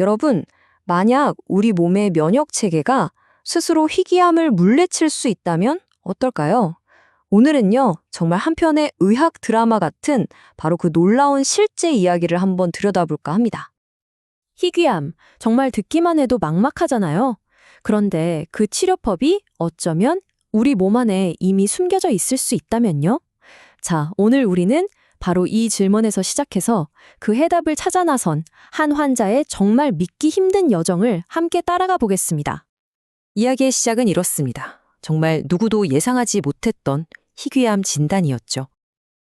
여러분, 만약 우리 몸의 면역 체계가 스스로 희귀암을 물리칠 수 있다면 어떨까요? 오늘은요, 정말 한 편의 의학 드라마 같은 바로 그 놀라운 실제 이야기를 한번 들여다볼까 합니다. 희귀암, 정말 듣기만 해도 막막하잖아요. 그런데 그 치료법이 어쩌면 우리 몸 안에 이미 숨겨져 있을 수 있다면요? 자, 오늘 우리는 바로 이 질문에서 시작해서 그 해답을 찾아 나선 한 환자의 정말 믿기 힘든 여정을 함께 따라가 보겠습니다. 이야기의 시작은 이렇습니다. 정말 누구도 예상하지 못했던 희귀암 진단이었죠.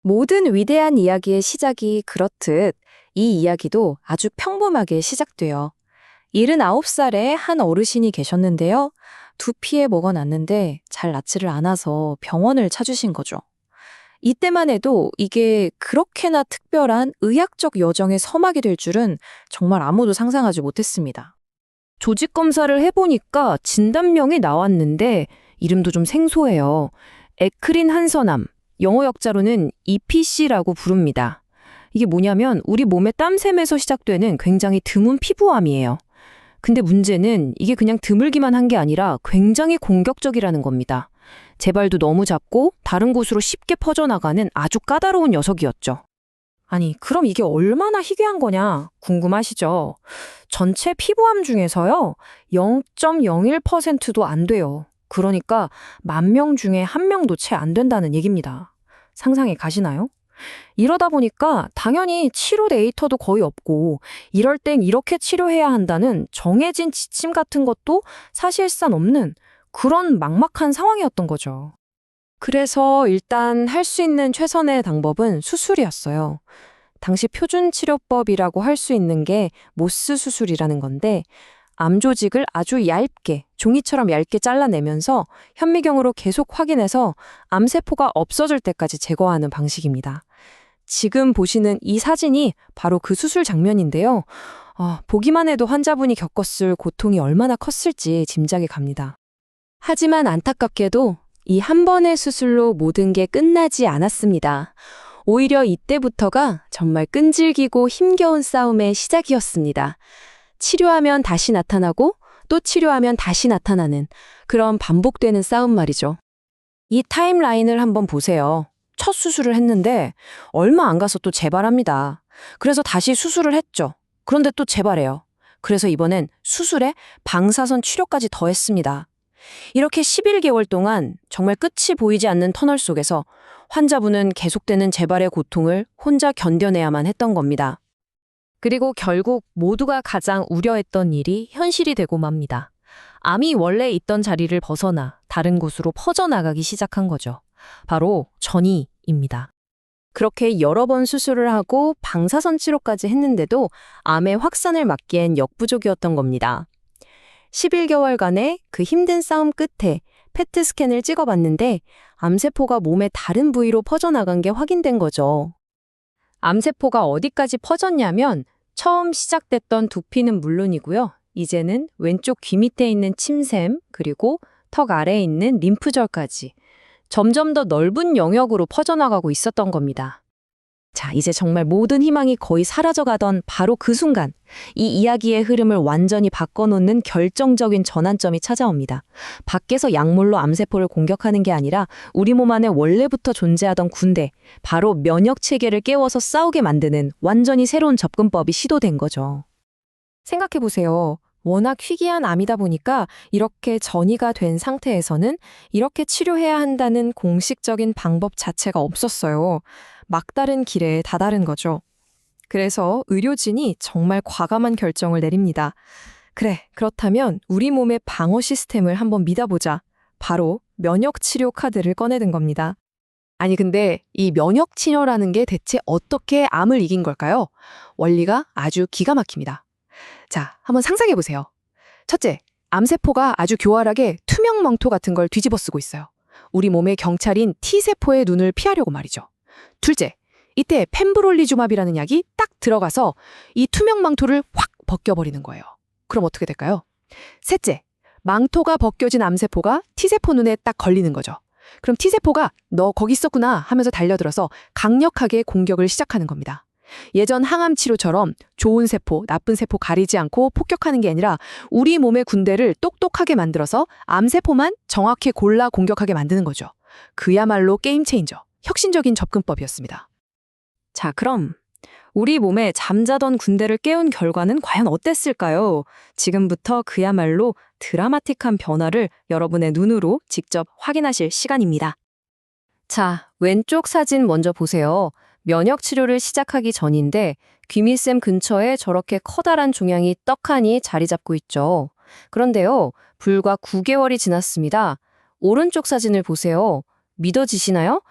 모든 위대한 이야기의 시작이 그렇듯 이 이야기도 아주 평범하게 시작돼요. 79살의 한 어르신이 계셨는데요. 두피에 뭐가 났는데 잘 낫지를 않아서 병원을 찾으신 거죠. 이때만 해도 이게 그렇게나 특별한 의학적 여정의 서막이 될 줄은 정말 아무도 상상하지 못했습니다. 조직 검사를 해보니까 진단명이 나왔는데 이름도 좀 생소해요. 에크린 한선암, 영어 역자로는 EPC라고 부릅니다. 이게 뭐냐면 우리 몸의 땀샘에서 시작되는 굉장히 드문 피부암이에요. 근데 문제는 이게 그냥 드물기만 한 게 아니라 굉장히 공격적이라는 겁니다. 재발도 너무 작고 다른 곳으로 쉽게 퍼져나가는 아주 까다로운 녀석이었죠. 아니, 그럼 이게 얼마나 희귀한 거냐 궁금하시죠? 전체 피부암 중에서요, 0.01%도 안 돼요. 그러니까 10,000명 중에 1명도 채 안 된다는 얘기입니다. 상상이 가시나요? 이러다 보니까 당연히 치료 데이터도 거의 없고 이럴 땐 이렇게 치료해야 한다는 정해진 지침 같은 것도 사실상 없는 그런 막막한 상황이었던 거죠. 그래서 일단 할 수 있는 최선의 방법은 수술이었어요. 당시 표준 치료법이라고 할 수 있는 게 모스 수술이라는 건데 암 조직을 아주 얇게, 종이처럼 얇게 잘라내면서 현미경으로 계속 확인해서 암세포가 없어질 때까지 제거하는 방식입니다. 지금 보시는 이 사진이 바로 그 수술 장면인데요. 보기만 해도 환자분이 겪었을 고통이 얼마나 컸을지 짐작이 갑니다. 하지만 안타깝게도 이 한 번의 수술로 모든 게 끝나지 않았습니다. 오히려 이때부터가 정말 끈질기고 힘겨운 싸움의 시작이었습니다. 치료하면 다시 나타나고 또 치료하면 다시 나타나는 그런 반복되는 싸움 말이죠. 이 타임라인을 한번 보세요. 첫 수술을 했는데 얼마 안 가서 또 재발합니다. 그래서 다시 수술을 했죠. 그런데 또 재발해요. 그래서 이번엔 수술에 방사선 치료까지 더했습니다. 이렇게 11개월 동안 정말 끝이 보이지 않는 터널 속에서 환자분은 계속되는 재발의 고통을 혼자 견뎌내야만 했던 겁니다. 그리고 결국 모두가 가장 우려했던 일이 현실이 되고 맙니다. 암이 원래 있던 자리를 벗어나 다른 곳으로 퍼져나가기 시작한 거죠. 바로 전이입니다. 그렇게 여러 번 수술을 하고 방사선 치료까지 했는데도 암의 확산을 막기엔 역부족이었던 겁니다. 11개월간의 그 힘든 싸움 끝에 페트 스캔을 찍어봤는데 암세포가 몸의 다른 부위로 퍼져나간 게 확인된 거죠. 암세포가 어디까지 퍼졌냐면 처음 시작됐던 두피는 물론이고요. 이제는 왼쪽 귀 밑에 있는 침샘 그리고 턱 아래에 있는 림프절까지 점점 더 넓은 영역으로 퍼져나가고 있었던 겁니다. 자, 이제 정말 모든 희망이 거의 사라져가던 바로 그 순간 이 이야기의 흐름을 완전히 바꿔놓는 결정적인 전환점이 찾아옵니다. 밖에서 약물로 암세포를 공격하는 게 아니라 우리 몸 안에 원래부터 존재하던 군대, 바로 면역 체계를 깨워서 싸우게 만드는 완전히 새로운 접근법이 시도된 거죠. 생각해보세요. 워낙 희귀한 암이다 보니까 이렇게 전이가 된 상태에서는 이렇게 치료해야 한다는 공식적인 방법 자체가 없었어요. 막다른 길에 다다른 거죠. 그래서 의료진이 정말 과감한 결정을 내립니다. 그래, 그렇다면 우리 몸의 방어 시스템을 한번 믿어보자. 바로 면역 치료 카드를 꺼내든 겁니다. 아니 근데 이 면역 치료라는 게 대체 어떻게 암을 이긴 걸까요? 원리가 아주 기가 막힙니다. 자, 한번 상상해 보세요. 첫째, 암세포가 아주 교활하게 투명 망토 같은 걸 뒤집어 쓰고 있어요. 우리 몸의 경찰인 T세포의 눈을 피하려고 말이죠. 둘째, 이때 펜브롤리주맙이라는 약이 딱 들어가서 이 투명 망토를 확 벗겨버리는 거예요. 그럼 어떻게 될까요? 셋째, 망토가 벗겨진 암세포가 T세포 눈에 딱 걸리는 거죠. 그럼 T세포가 너 거기 있었구나 하면서 달려들어서 강력하게 공격을 시작하는 겁니다. 예전 항암 치료처럼 좋은 세포, 나쁜 세포 가리지 않고 폭격하는 게 아니라 우리 몸의 군대를 똑똑하게 만들어서 암세포만 정확히 골라 공격하게 만드는 거죠. 그야말로 게임 체인저, 혁신적인 접근법이었습니다. 자, 그럼 우리 몸에 잠자던 군대를 깨운 결과는 과연 어땠을까요? 지금부터 그야말로 드라마틱한 변화를 여러분의 눈으로 직접 확인하실 시간입니다. 자, 왼쪽 사진 먼저 보세요. 면역 치료를 시작하기 전인데 귀밑샘 근처에 저렇게 커다란 종양이 떡하니 자리 잡고 있죠. 그런데요, 불과 9개월이 지났습니다. 오른쪽 사진을 보세요. 믿어지시나요?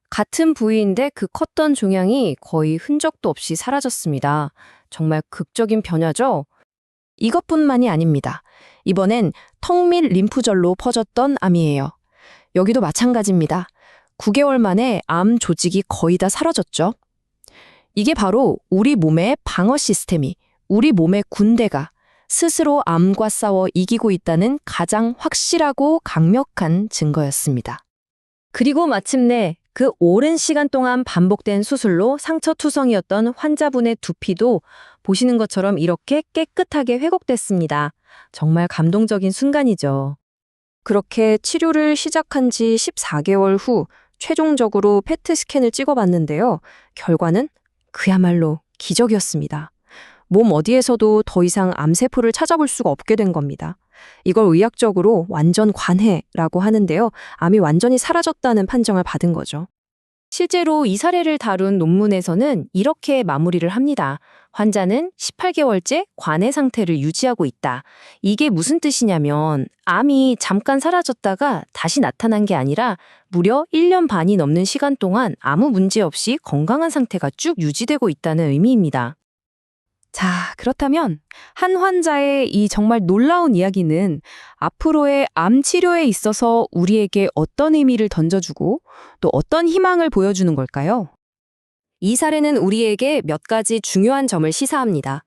같은 부위인데 그 컸던 종양이 거의 흔적도 없이 사라졌습니다. 정말 극적인 변화죠? 이것뿐만이 아닙니다. 이번엔 턱 및 림프절로 퍼졌던 암이에요. 여기도 마찬가지입니다. 9개월 만에 암 조직이 거의 다 사라졌죠. 이게 바로 우리 몸의 방어 시스템이, 우리 몸의 군대가 스스로 암과 싸워 이기고 있다는 가장 확실하고 강력한 증거였습니다. 그리고 마침내 그 오랜 시간 동안 반복된 수술로 상처투성이었던 환자분의 두피도 보시는 것처럼 이렇게 깨끗하게 회복됐습니다. 정말 감동적인 순간이죠. 그렇게 치료를 시작한 지 14개월 후 최종적으로 페트 스캔을 찍어봤는데요. 결과는 그야말로 기적이었습니다. 몸 어디에서도 더 이상 암세포를 찾아볼 수가 없게 된 겁니다. 이걸 의학적으로 완전 관해라고 하는데요. 암이 완전히 사라졌다는 판정을 받은 거죠. 실제로 이 사례를 다룬 논문에서는 이렇게 마무리를 합니다. 환자는 18개월째 관해 상태를 유지하고 있다. 이게 무슨 뜻이냐면 암이 잠깐 사라졌다가 다시 나타난 게 아니라 무려 1년 반이 넘는 시간 동안 아무 문제 없이 건강한 상태가 쭉 유지되고 있다는 의미입니다. 자, 그렇다면 한 환자의 이 정말 놀라운 이야기는 앞으로의 암 치료에 있어서 우리에게 어떤 의미를 던져주고 또 어떤 희망을 보여주는 걸까요? 이 사례는 우리에게 몇 가지 중요한 점을 시사합니다.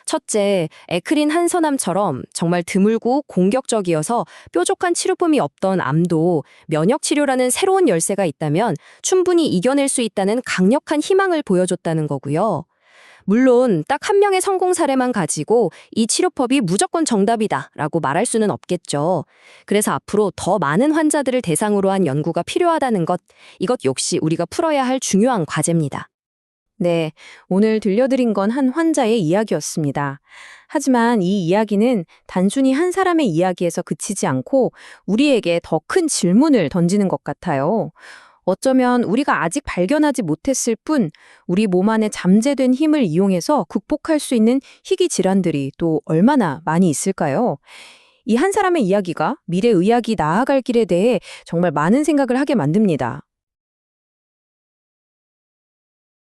첫째, 에크린 한선암처럼 정말 드물고 공격적이어서 뾰족한 치료법이 없던 암도 면역 치료라는 새로운 열쇠가 있다면 충분히 이겨낼 수 있다는 강력한 희망을 보여줬다는 거고요. 물론 딱 한 명의 성공 사례만 가지고 이 치료법이 무조건 정답이다라고 말할 수는 없겠죠. 그래서 앞으로 더 많은 환자들을 대상으로 한 연구가 필요하다는 것, 이것 역시 우리가 풀어야 할 중요한 과제입니다. 네, 오늘 들려드린 건 한 환자의 이야기였습니다. 하지만 이 이야기는 단순히 한 사람의 이야기에서 그치지 않고 우리에게 더 큰 질문을 던지는 것 같아요. 어쩌면 우리가 아직 발견하지 못했을 뿐 우리 몸 안에 잠재된 힘을 이용해서 극복할 수 있는 희귀 질환들이 또 얼마나 많이 있을까요? 이 한 사람의 이야기가 미래 의학이 나아갈 길에 대해 정말 많은 생각을 하게 만듭니다.